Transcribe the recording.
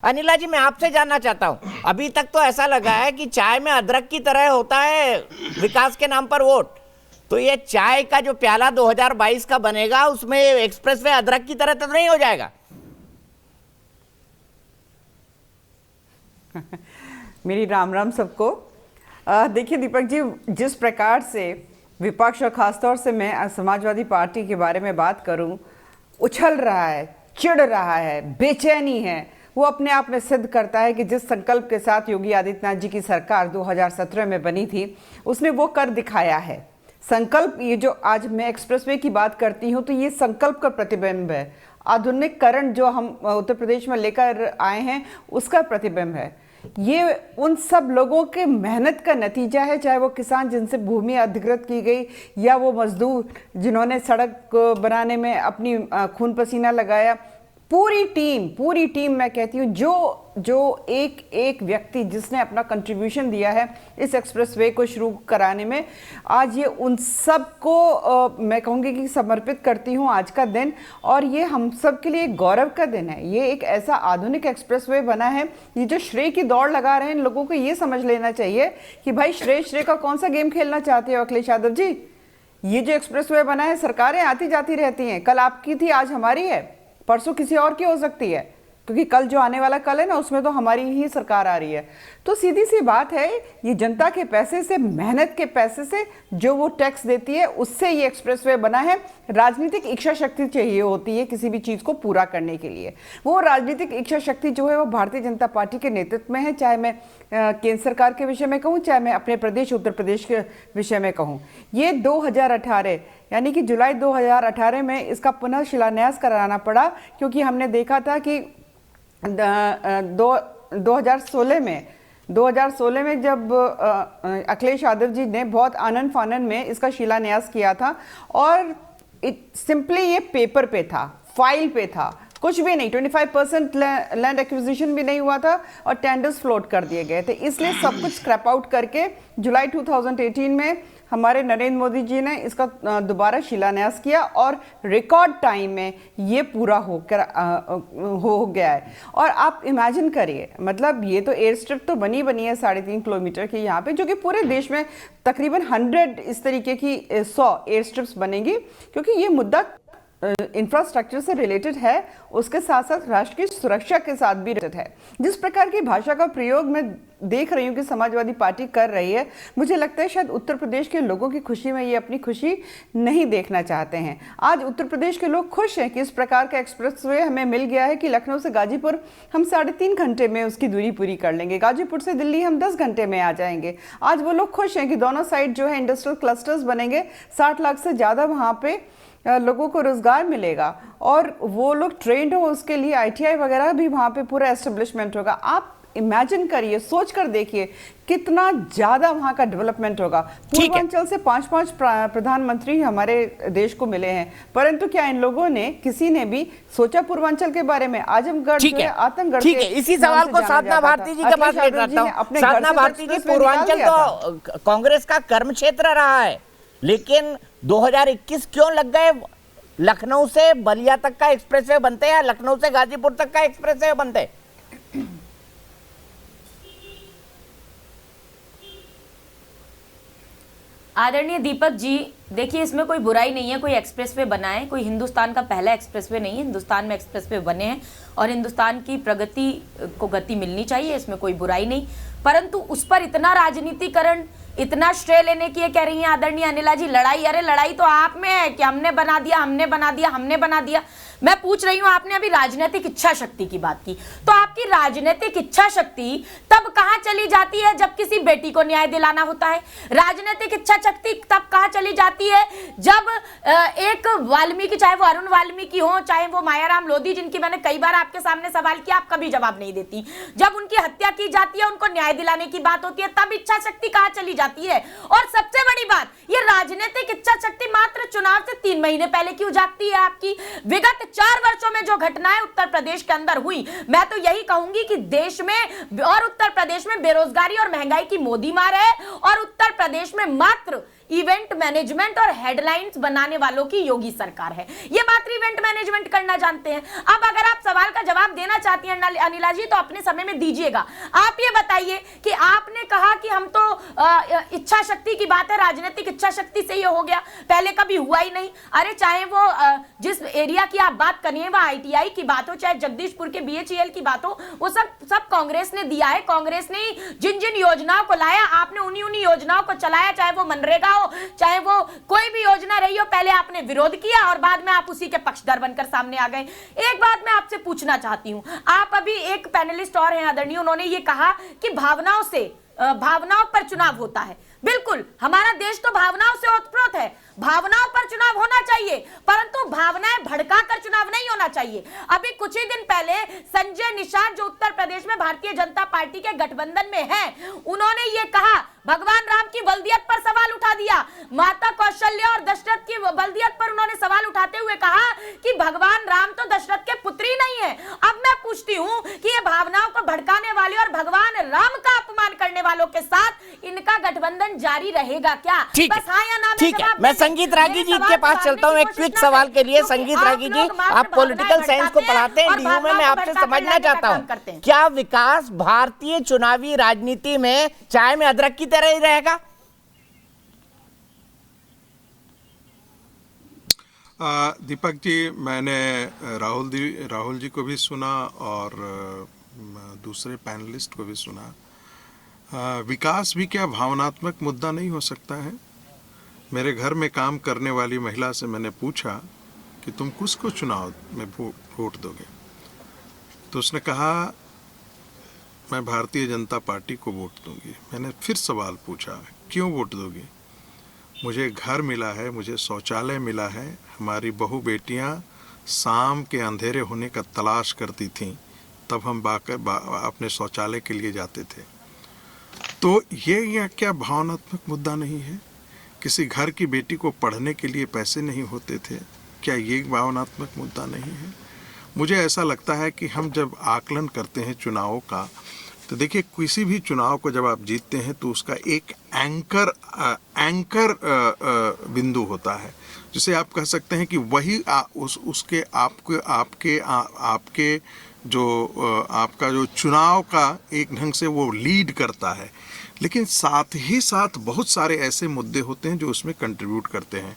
अनिला जी, मैं आपसे जानना चाहता हूं, अभी तक तो ऐसा लगा है कि चाय में अदरक की तरह होता है विकास के नाम पर वोट, तो ये चाय का जो प्याला 2022 का बनेगा उसमें एक्सप्रेसवे अदरक की तरह तो नहीं हो जाएगा? मेरी राम राम सबको। देखिए दीपक जी, जिस प्रकार से विपक्ष और खासतौर से मैं समाजवादी पार्टी के बारे में बात करूं, उछल रहा है, चिढ़ रहा है, बेचैनी है, वो अपने आप में सिद्ध करता है कि जिस संकल्प के साथ योगी आदित्यनाथ जी की सरकार 2017 में बनी थी, उसने वो कर दिखाया है। संकल्प, ये जो आज मैं एक्सप्रेसवे की बात करती हूँ, तो ये संकल्प का प्रतिबिंब है। आधुनिकीकरण जो हम उत्तर प्रदेश में लेकर आए हैं, उसका प्रतिबिंब है। ये उन सब लोगों के मेहनत का नतीजा है, चाहे वो किसान जिनसे भूमि अधिकृत की गई, या वो मजदूर जिन्होंने सड़क बनाने में अपनी खून पसीना लगाया। पूरी टीम मैं कहती हूँ, जो एक व्यक्ति जिसने अपना कंट्रीब्यूशन दिया है इस एक्सप्रेसवे को शुरू कराने में, आज ये उन सब को मैं कहूँगी कि समर्पित करती हूँ आज का दिन। और ये हम सब के लिए एक गौरव का दिन है। ये एक ऐसा आधुनिक एक्सप्रेसवे बना है। ये जो श्रेय की दौड़ लगा रहे हैं, इन लोगों को ये समझ लेना चाहिए कि भाई श्रेय का कौन सा गेम खेलना चाहते हो अखिलेश यादव जी? ये जो एक्सप्रेसवे बना है, सरकारें आती जाती रहती हैं, कल आपकी थी, आज हमारी है, परसों किसी और की हो सकती है, क्योंकि कल जो आने वाला कल है ना, उसमें तो हमारी ही सरकार आ रही है। तो सीधी सी बात है, ये जनता के पैसे से, मेहनत के पैसे से, जो वो टैक्स देती है, उससे ये एक्सप्रेसवे बना है। राजनीतिक इच्छा शक्ति चाहिए होती है किसी भी चीज़ को पूरा करने के लिए। वो राजनीतिक इच्छा शक्ति जो है वो भारतीय जनता पार्टी के नेतृत्व में है, चाहे मैं केंद्र सरकार के विषय में कहूँ, चाहे मैं अपने प्रदेश उत्तर प्रदेश के विषय में कहूँ। ये 2018 यानी कि जुलाई 2018 में इसका पुनः शिलान्यास कराना पड़ा, क्योंकि हमने देखा था कि 2016 में जब अखिलेश यादव जी ने बहुत आनन फानन में इसका शिलान्यास किया था, और सिंपली ये पेपर पे था, फाइल पे था, कुछ भी नहीं, 25% लैंड एक्विजिशन भी नहीं हुआ था, और टेंडर्स फ्लोट कर दिए गए थे। इसलिए सब कुछ स्क्रैप आउट करके जुलाई 2018 में हमारे नरेंद्र मोदी जी ने इसका दोबारा शिलान्यास किया, और रिकॉर्ड टाइम में ये पूरा हो गया है। और आप इमेजिन करिए, मतलब ये तो एयर स्ट्रिप तो बनी है 3.5 किलोमीटर की यहाँ पे, जो कि पूरे देश में तकरीबन 100 इस तरीके की 100 एयर स्ट्रिप्स बनेंगी, क्योंकि ये मुद्दा इंफ्रास्ट्रक्चर से रिलेटेड है, उसके साथ साथ राष्ट्र की सुरक्षा के साथ भी रिलेटेड है। जिस प्रकार की भाषा का प्रयोग मैं देख रही हूँ कि समाजवादी पार्टी कर रही है, मुझे लगता है शायद उत्तर प्रदेश के लोगों की खुशी में ये अपनी खुशी नहीं देखना चाहते हैं। आज उत्तर प्रदेश के लोग खुश हैं कि इस प्रकार का एक्सप्रेसवे हमें मिल गया है कि लखनऊ से गाजीपुर हम 3.5 घंटे में उसकी दूरी पूरी कर लेंगे, गाजीपुर से दिल्ली हम 10 घंटे में आ जाएंगे। आज वो लोग खुश हैं कि दोनों साइड जो है इंडस्ट्रियल क्लस्टर्स बनेंगे, 60 लाख से ज़्यादा वहाँ पे लोगों को रोजगार मिलेगा, और वो लोग ट्रेंड हो, उसके लिए ITI वगैरह भी वहाँ पे पूरा एस्टेब्लिशमेंट होगा। आप इमेजिन करिए, सोच कर देखिए कितना ज्यादा वहाँ का डेवलपमेंट होगा। पूर्वांचल से 5 प्रधानमंत्री हमारे देश को मिले हैं, परंतु क्या इन लोगों ने, किसी ने भी सोचा पूर्वांचल के बारे में? आजमगढ़ जो है आतंकगढ़, ठीक है, इसी सवाल को साधना भारती जी के पास ले जाता हूं। साधना भारती जी, पूर्वांचल तो कांग्रेस का कर्म क्षेत्र रहा है, लेकिन 2021 क्यों लग गए लखनऊ से बलिया तक का एक्सप्रेसवे बनते हैं, लखनऊ से गाजीपुर तक का एक्सप्रेसवे बनते? आदरणीय दीपक जी, देखिए इसमें कोई बुराई नहीं है, कोई एक्सप्रेसवे बना है, कोई हिंदुस्तान का पहला एक्सप्रेसवे नहीं है। हिंदुस्तान में एक्सप्रेसवे बने हैं और हिंदुस्तान की प्रगति को गति मिलनी चाहिए, इसमें कोई बुराई नहीं। परंतु उस पर इतना राजनीतिकरण, इतना श्रेय लेने की ये कह रही हैं आदरणीय अनिला जी, लड़ाई, अरे लड़ाई तो आप में है कि हमने बना दिया, हमने बना दिया, हमने बना दिया। मैं पूछ रही हूं, आपने अभी राजनीतिक इच्छा शक्ति की बात की, तो आपकी राजनीतिक इच्छा शक्ति तब कहां चली जाती है जब किसी बेटी को न्याय दिलाना होता है? राजनीतिक इच्छा शक्ति तब कहां चली जाती है जब एक वाल्मीकि, चाहे वो अरुण वाल्मीकि हो, चाहे वो मायाराम लोधी, जिनकी मैंने कई बार आपके सामने सवाल किया, आप कभी जवाब नहीं देती, जब उनकी हत्या की जाती है, उनको न्याय दिलाने की बात होती है, तब इच्छा शक्ति कहां चली जाती है? और सबसे बड़ी बात, ये राजनीतिक इच्छा शक्ति मात्र चुनाव से 3 महीने पहले क्यों जागती है आपकी? विगत 4 वर्षों में जो घटनाएं उत्तर प्रदेश के अंदर हुई, मैं तो यही कहूंगी कि देश में और उत्तर प्रदेश में बेरोजगारी और महंगाई की मोदी मार है, और उत्तर प्रदेश में मात्र इवेंट मैनेजमेंट और हेडलाइंस बनाने वालों की योगी सरकार है। ये बात इवेंट मैनेजमेंट करना जानते हैं। अब अगर आप सवाल का जवाब देना चाहती हैं अनिला जी तो अपने समय में दीजिएगा। आप ये बताइए कि आपने कहा कि हम तो इच्छा शक्ति की बात है, राजनीतिक इच्छा शक्ति से ये हो गया, पहले कभी हुआ ही नहीं। अरे चाहे वो जिस एरिया की आप बात करिए, वो ITI की बात हो, चाहे जगदीशपुर के BHEL की बात हो, वो सब कांग्रेस ने दिया है। कांग्रेस ने जिन जिन योजनाओं को लाया, आपने उन्हीं योजनाओं को चलाया, चाहे वो मनरेगा हो, चाहे वो कोई भी योजना रही हो, पहले आपने विरोध किया और बाद में आप उसी के पक्षधर बनकर सामने आ गए। एक बात मैं आपसे पूछना चाहती हूं, आप अभी एक पैनलिस्ट और हैं आदरणीय, उन्होंने ये कहा कि भावनाओं पर चुनाव होता है। बिल्कुल, हमारा देश तो भावनाओं से ओतप्रोत है, भावनाओं पर चुनाव होना चाहिए, परंतु भावनाएं भड़काकर चुनाव नहीं होना चाहिए। अभी कुछ ही दिन पहले संजय निषाद, जो उत्तर प्रदेश में भारतीय जनता पार्टी के गठबंधन में हैं, उन्होंने ये कहा, भगवान राम की बल्दियत पर सवाल उठा दिया, माता कौशल्या और दशरथ की बल्दियत पर उन्होंने सवाल उठाते हुए कहा कि भगवान राम तो दशरथ के पुत्र ही नहीं है। अब मैं पूछती हूं कि ये भावनाओं को भड़काने वाले और भगवान राम का अपमान करने वालों के साथ इनका गठबंधन जारी रहेगा क्या? ठीक है, बस हाँ या ना में ठीक है। जवाब मैं दीजिए। संगीत रागी जी मेरे के सवाल पास को चलता हूँ मारने एक की क्विक कोशिश ना सवाल के लिए। करें, संगीत क्योंकि रागी आप जी, लोग मात्र आप पॉलिटिकल भावनाएं साइंस को भड़काते पढ़ाते हैं, और डीयू में मैं भावनाओं को आपसे भड़काते समझना रहने का चाहता काम हूँ, करते हैं। क्या विकास भारतीय चुनावी राजनीति में चाय में अदरक की तरह ही रहेगा? दीपक जी, मैंने राहुल जी को भी सुना और दूसरे पैनलिस्ट को भी सुना। विकास भी क्या भावनात्मक मुद्दा नहीं हो सकता है? मेरे घर में काम करने वाली महिला से मैंने पूछा कि तुम किसको चुनाव में वोट दोगे, तो उसने कहा मैं भारतीय जनता पार्टी को वोट दूंगी। मैंने फिर सवाल पूछा, क्यों वोट दोगी? मुझे घर मिला है, मुझे शौचालय मिला है, हमारी बहू बेटियां शाम के अंधेरे होने का तलाश करती थीं, तब हम अपने शौचालय के लिए जाते थे। तो ये क्या भावनात्मक मुद्दा नहीं है? किसी घर की बेटी को पढ़ने के लिए पैसे नहीं होते थे, क्या ये भावनात्मक मुद्दा नहीं है? मुझे ऐसा लगता है कि हम जब आकलन करते हैं चुनावों का, तो देखिए किसी भी चुनाव को जब आप जीतते हैं तो उसका एक एंकर बिंदु होता है, जिसे आप कह सकते हैं कि वही उसके आपके जो आपका जो चुनाव का एक ढंग से वो लीड करता है। लेकिन साथ ही साथ बहुत सारे ऐसे मुद्दे होते हैं जो उसमें कंट्रीब्यूट करते हैं।